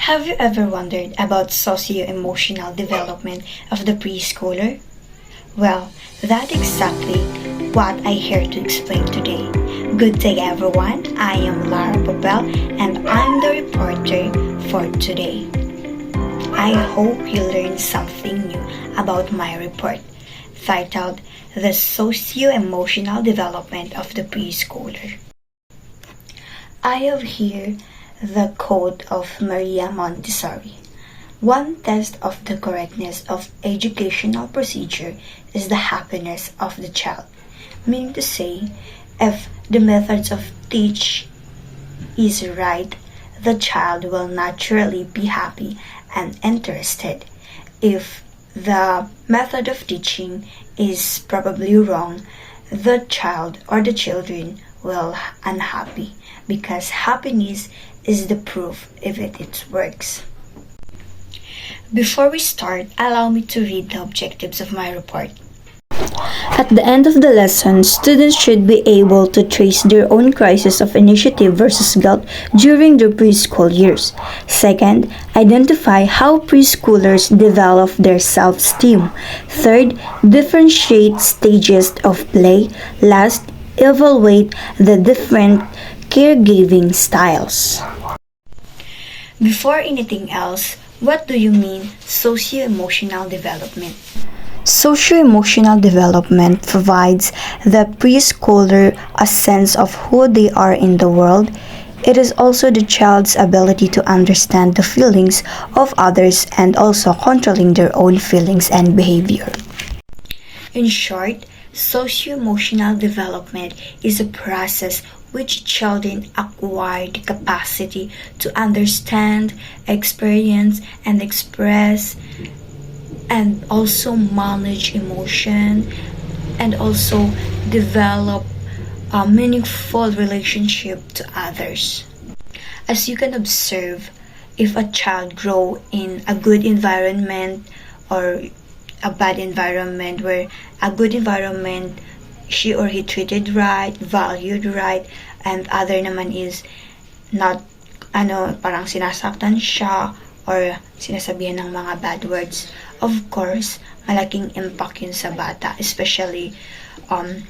Have you ever wondered about socio-emotional development of the preschooler? Well, that's exactly what I here to explain today. Good day everyone, I am Lara Babel and I'm the reporter for today. I hope you learned something new about my report, titled The Socio-Emotional Development of the Preschooler. I have here the quote of Maria Montessori. One test of the correctness of educational procedure is the happiness of the child. Meaning to say, if the methods of teach is right, the child will naturally be happy and interested. If the method of teaching is probably wrong, the child or the children will unhappy because happiness is the proof if it works. Before we start, allow me to read the objectives of my report. At the end of the lesson, students should be able to trace their own crisis of initiative versus guilt during their preschool years. Second, identify how preschoolers develop their self-esteem. Third, differentiate stages of play. Last, evaluate the different caregiving styles. Before anything else, what do you mean socio-emotional development? Socio-emotional development provides the preschooler a sense of who they are in the world. It is also the child's ability to understand the feelings of others and also controlling their own feelings and behavior. In short, socio-emotional development is a process which children acquire the capacity to understand, experience, and express, and also manage emotion, and also develop a meaningful relationship to others. As you can observe, if a child grow in a good environment or a bad environment, where a good environment she or he treated right, valued right, and other naman is not parang sinasaktan siya or sinasabihan ng mga bad words, of course, malaking impact yun sa bata, especially on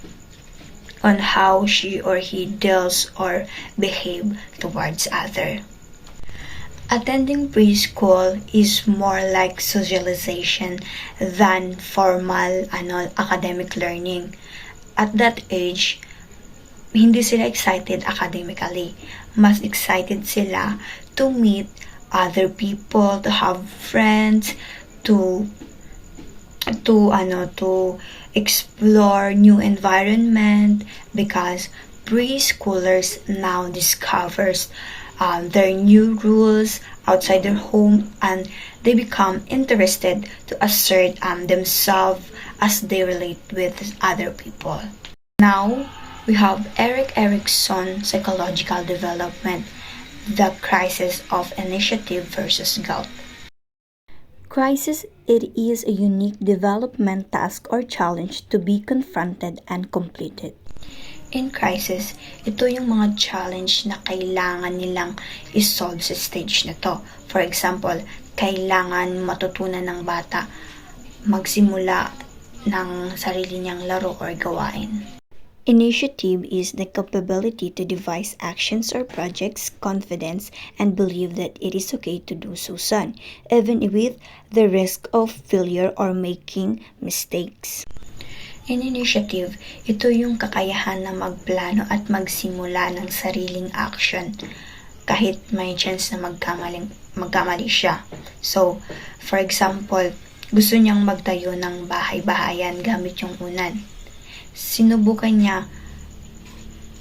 how she or he deals or behave towards other. Attending preschool is more like socialization than formal academic learning. At that age, hindi sila excited academically. Mas excited sila to meet other people, to have friends, to explore new environment, because preschoolers now discovers their new rules outside their home, and they become interested to assert themselves as they relate with other people. Now, we have Erik Erikson Psychological Development, the crisis of initiative versus guilt. Crisis, it is a unique development task or challenge to be confronted and completed. In crisis, ito yung mga challenge na kailangan nilang isolve sa stage na to. For example, kailangan matutunan ng bata magsimula ng sarili niyang laro or gawain. Initiative is the capability to devise actions or projects, confidence, and believe that it is okay to do so soon, even with the risk of failure or making mistakes. In initiative, ito yung kakayahan na magplano at magsimula ng sariling action kahit may chance na magkamali siya. So, for example, gusto niyang magtayo ng bahay-bahayan gamit yung unan. Sinubukan niya,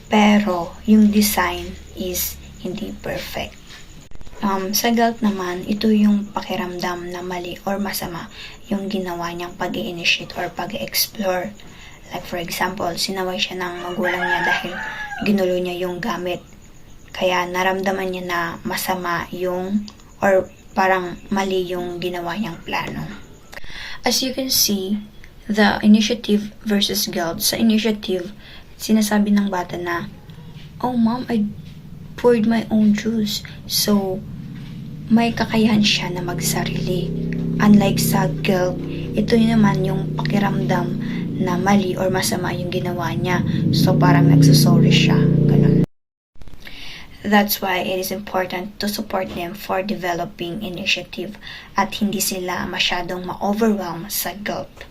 pero yung design is hindi perfect. Sa guilt naman, ito yung pakiramdam na mali or masama yung ginawa niyang pag-i-initiate or pag-i-explore. Like for example, sinaway siya ng magulang niya dahil ginulo niya yung gamit. Kaya naramdaman niya na masama yung or parang mali yung ginawa niyang plano. As you can see, the initiative versus guilt. Sa initiative, sinasabi ng bata na, "Oh mom, I poured my own juice." So, may kakayahan siya na magsarili. Unlike sa guilt, ito naman yung pakiramdam na mali or masama yung ginawa niya. So parang nagsusorry siya. Ganun. That's why it is important to support them for developing initiative at hindi sila masyadong ma-overwhelm sa guilt.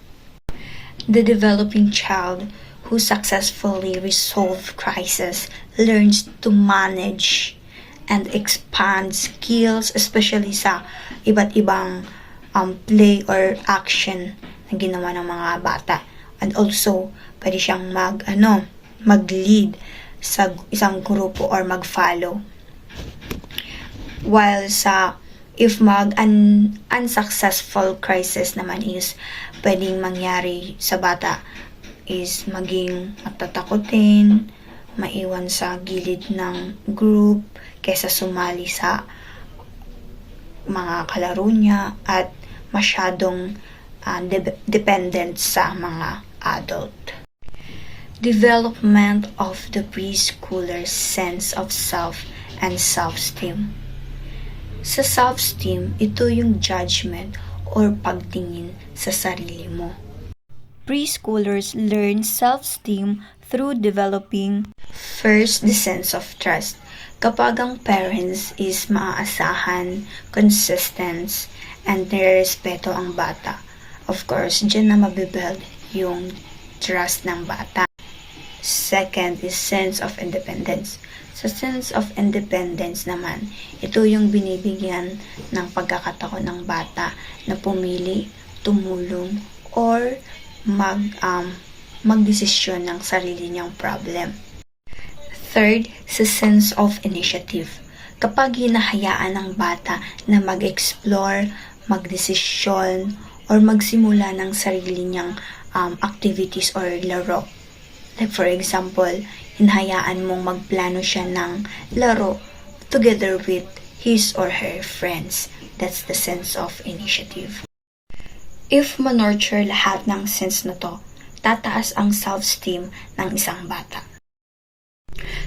The developing child who successfully resolve crisis learns to manage and expand skills, especially sa iba't ibang play or action na ginawa ng mga bata. And also, pwede siyang mag-lead sa isang grupo or mag-follow. While if unsuccessful crisis naman is pwedeng mangyari sa bata is maging matatakotin, maiwan sa gilid ng group kaysa sumali sa mga kalaro niya at masyadong dependent sa mga adult. Development of the preschooler's sense of self and self-esteem. Sa self-esteem, ito yung judgment or pagtingin sa sarili mo. Preschoolers learn self-esteem through developing First, the sense of trust. Kapag ang parents is maaasahan, consistent, and nirespeto ang bata, of course, dyan na mabibuild yung trust ng bata. Second is sense of independence. Sa sense of independence naman, ito yung binibigyan ng pagkakataon ng bata na pumili, tumulong, or magdesisyon ng sarili niyang problem. Third, sa sense of initiative. Kapag hinahayaan ng bata na mag-explore, magdesisyon, or magsimula ng sarili niyang activities or laro. Like for example, hinahayaan mong magplano siya ng laro together with his or her friends. That's the sense of initiative. If manurture lahat ng sense na to, tataas ang self-esteem ng isang bata.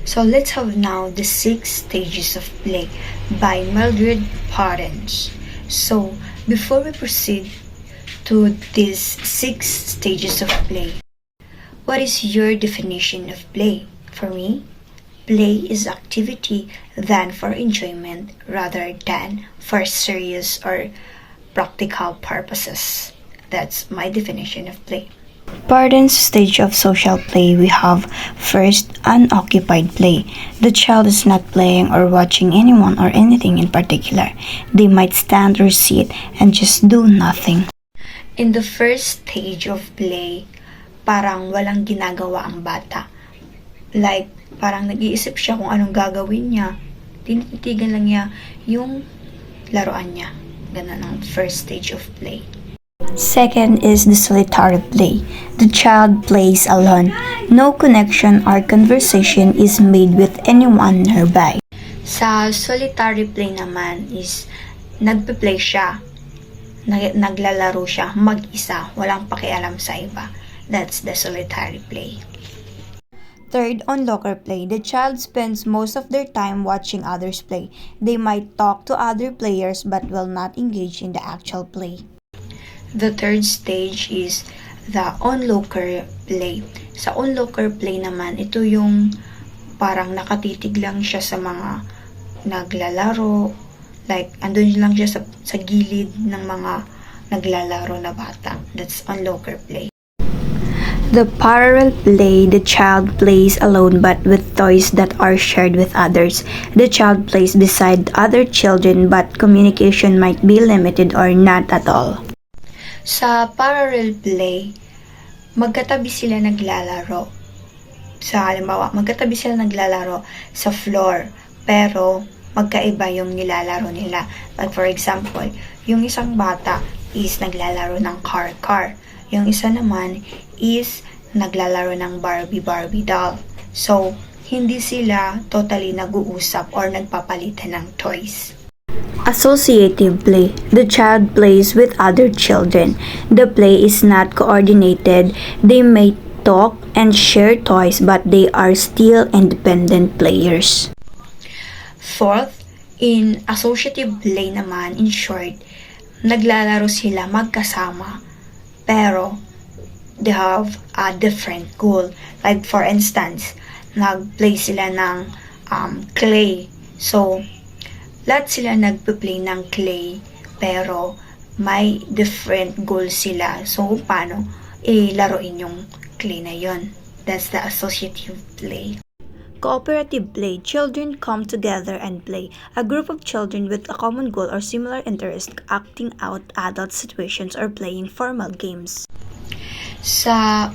So let's have now the 6 stages of play by Mildred Parents. So before we proceed to these 6 stages of play, what is your definition of play? For me, play is activity done for enjoyment rather than for serious or practical purposes. That's my definition of play. Parents' stage of social play, we have first unoccupied play. The child is not playing or watching anyone or anything in particular. They might stand or sit and just do nothing. In the first stage of play, parang walang ginagawa ang bata. Like, parang nag-iisip siya kung anong gagawin niya. Tinititigan lang niya yung laruan niya. Ganun ang first stage of play. Second is the solitary play. The child plays alone. No connection or conversation is made with anyone nearby. Sa solitary play naman is nagpe-play siya. Naglalaro siya mag-isa, walang pakialam sa iba. That's the solitary play. Third, onlooker play. The child spends most of their time watching others play. They might talk to other players but will not engage in the actual play. The third stage is the onlooker play. Sa onlooker play naman, ito yung parang nakatitig lang siya sa mga naglalaro. Like, andun lang siya sa gilid ng mga naglalaro na bata. That's onlooker play. The parallel play, the child plays alone but with toys that are shared with others. The child plays beside other children but communication might be limited or not at all. Sa parallel play, magkatabi sila naglalaro. Halimbawa, magkatabi sila naglalaro sa floor, pero magkaiba yung nilalaro nila. Like for example, yung isang bata is naglalaro ng car. Yung isa naman is naglalaro ng Barbie doll. So, hindi sila totally nag-uusap or nagpapalitan ng toys. Associative play. The child plays with other children. The play is not coordinated. They may talk and share toys but they are still independent players. Fourth, In associative play naman, in short, naglalaro sila magkasama, pero they have a different goal. Like for instance, nag-play sila ng clay. So, lahat sila nagpe-play ng clay, pero may different goal sila. So, paano ilaruin yung clay na yon? That's the associative play. Cooperative play. Children come together and play. A group of children with a common goal or similar interest acting out adult situations or playing formal games. Sa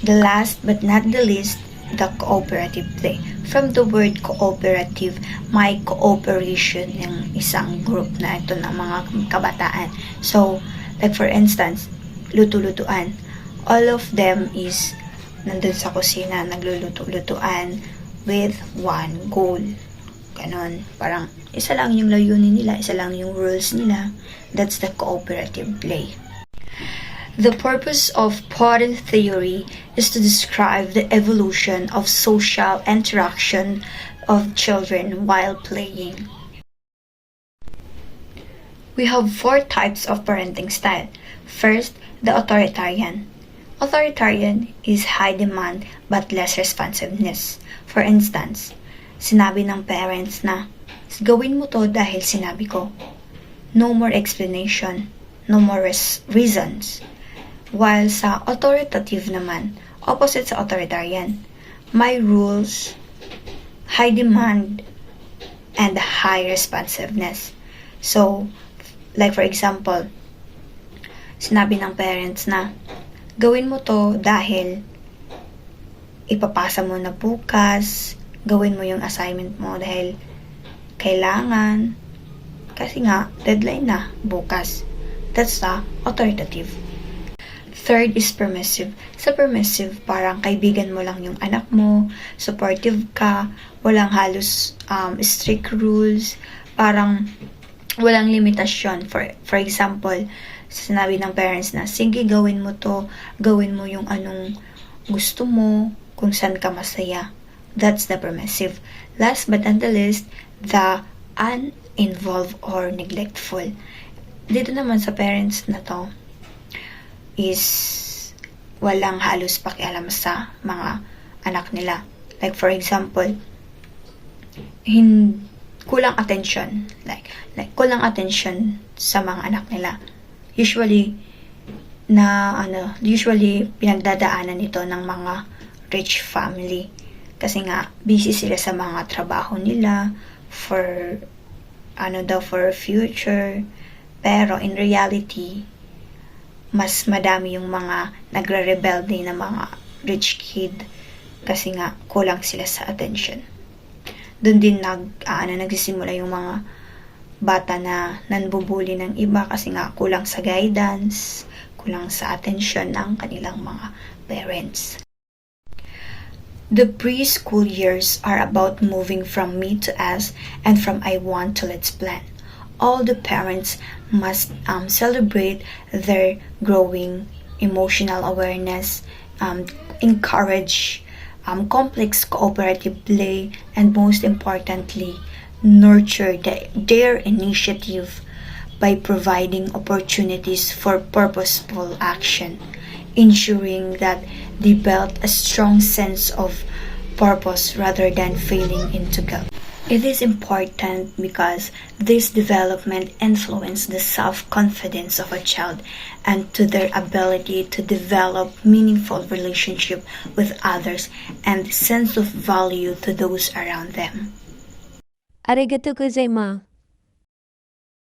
the last but not the least, the cooperative play. From the word cooperative, may cooperation yung isang group na ito ng mga kabataan. So, like for instance, luto-lutuan. All of them is nandun sa kusina, nagluluto-lutuan with one goal. Ganon. Parang isa lang yung layunin nila, isa lang yung rules nila. That's the cooperative play. The purpose of Potter theory is to describe the evolution of social interaction of children while playing. We have 4 types of parenting style. First, the authoritarian. Authoritarian is high demand but less responsiveness. For instance, sinabi ng parents na, gawin mo to dahil sinabi ko. No more explanation, no more reasons. While sa authoritative naman, opposite sa authoritarian, may rules, high demand, and high responsiveness. So, like for example, sinabi ng parents na, gawin mo to dahil ipapasa mo na bukas, gawin mo yung assignment mo dahil kailangan, kasi nga, deadline na bukas. That's the authoritative. Third is permissive. Sa permissive, parang kaibigan mo lang yung anak mo, supportive ka, walang halos strict rules, parang walang limitasyon. For example, sinabi ng parents na, sige, gawin mo to, gawin mo yung anong gusto mo, kung saan ka masaya. That's the permissive. Last but not the least, the uninvolved or neglectful. Dito naman sa parents na to, is walang halos pakialam sa mga anak nila. Like for example, kulang attention. Like kulang attention sa mga anak nila. Usually pinagdadaanan ito ng mga rich family. Kasi nga busy sila sa mga trabaho nila for future. Pero in reality, mas madami yung mga nagre-rebelde na mga rich kid kasi nga kulang sila sa attention. Doon din nagsisimula yung mga bata na nanbubuli ng iba kasi nga kulang sa guidance, kulang sa attention ng kanilang mga parents. The preschool years are about moving from me to us and from I want to let's plan. All the parents must celebrate their growing emotional awareness, encourage complex cooperative play, and most importantly, nurture their initiative by providing opportunities for purposeful action, ensuring that they build a strong sense of purpose rather than failing into guilt. It is important because this development influences the self-confidence of a child and to their ability to develop meaningful relationship with others and sense of value to those around them. Arigatou gozaimasu.